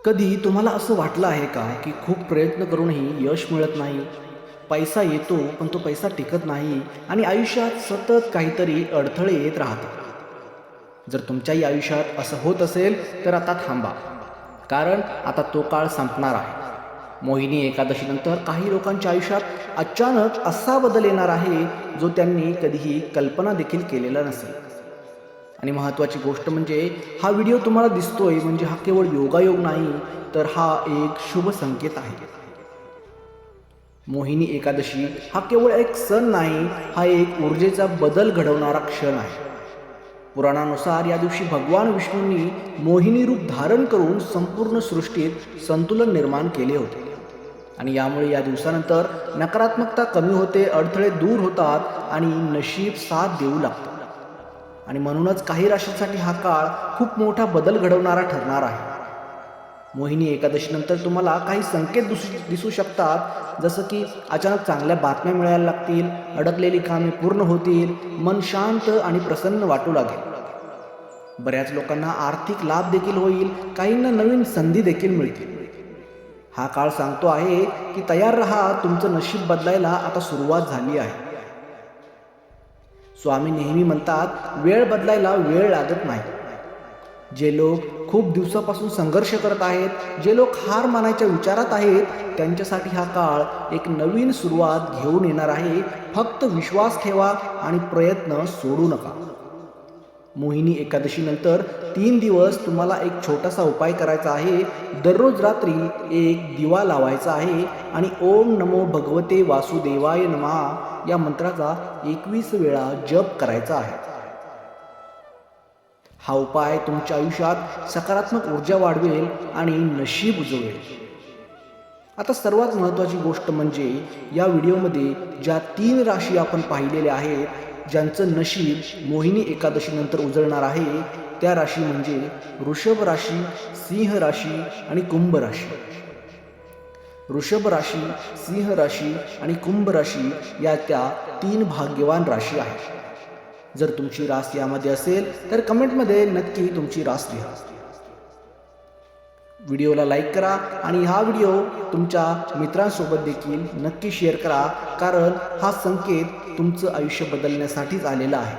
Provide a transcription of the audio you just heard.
कधी तुम्हाला असं वाटलं आहे का, की खूप प्रयत्न करूनही यश मिळत नाही? पैसा येतो, पण तो पैसा टिकत नाही आणि आयुष्यात सतत काहीतरी अडथळे येत राहतात. जर तुमच्याही आयुष्यात असं होत असेल, तर आता थांबा. कारण आता तो काळ संपणार आहे. मोहिनी एकादशीनंतर काही लोकांच्या आयुष्यात अचानक असा बदल येणार आहे, जो त्यांनी कधीही कल्पना देखील केलेला नसेल. आणि महत्त्वाची गोष्ट म्हणजे हा व्हिडिओ तुम्हाला दिसतोय म्हणजे हा केवळ योगायोग नाही, तर हा एक शुभ संकेत आहे. मोहिनी एकादशी हा केवळ एक सण नाही, हा एक ऊर्जेचा बदल घडवणारा क्षण आहे. पुराणानुसार या दिवशी भगवान विष्णूंनी मोहिनी रूप धारण करून संपूर्ण सृष्टीत संतुलन निर्माण केले होते. आणि यामुळे या दिवसानंतर नकारात्मकता कमी होते, अडथळे दूर होतात आणि नशीब साथ देऊ लागतं. आणि म्हणूनच काही राशींसाठी हा काळ खूप मोठा बदल घडवणारा ठरणार आहे. मोहिनी एकादशीनंतर तुम्हाला काही संकेत दिसू शकतात, जसं की अचानक चांगल्या बातम्या मिळायला लागतील, अडकलेली कामे पूर्ण होतील, मन शांत आणि प्रसन्न वाटू लागेल. बऱ्याच लोकांना आर्थिक लाभ देखील होईल, काहींना नवीन संधी देखील मिळतील. हा काळ सांगतो आहे की तयार राहा, तुमचं नशीब बदलायला आता सुरुवात झाली आहे. स्वामी नेहमी म्हणतात, वेळ बदलायला वेळ लागत नाही. जे लोक खूप दिवसापासून संघर्ष करत आहेत, जे लोक हार मानायच्या विचारात आहेत, त्यांच्यासाठी हा काळ एक नवीन सुरुवात घेऊन येणार आहे. फक्त विश्वास ठेवा आणि प्रयत्न सोडू नका. मोहिनी एकादशीनंतर 3 दिवस तुम्हाला एक छोटासा उपाय करायचा आहे. दररोज रात्री एक दिवा लावायचा आहे आणि ओम नमो भगवते वासुदेवाय नमः या मंत्राचा 21 वेळा जप करायचा आहे. हा उपाय तुमच्या आयुष्यात सकारात्मक ऊर्जा वाढवेल आणि नशीब उजवेल. आता सर्वात महत्त्वाची गोष्ट म्हणजे या व्हिडिओमध्ये ज्या 3 राशी आपण पाहिलेल्या आहेत, ज्यांचं नशीब मोहिनी एकादशीनंतर उजळणार आहे, त्या राशी म्हणजे वृषभ राशी, सिंह राशी आणि कुंभ राशी. वृषभ राशी, सिंह राशी आणि कुंभ राशी या त्या 3 भाग्यवान राशी आहेत. जर तुमची रास यामध्ये असेल तर कमेंटमध्ये नक्की तुमची रास लिहा. व्हिडिओला लाईक करा आणि हा व्हिडिओ तुमच्या मित्रांसोबत देखील नक्की शेअर करा, कारण हा संकेत तुमचं आयुष्य बदलण्यासाठीच आलेला आहे.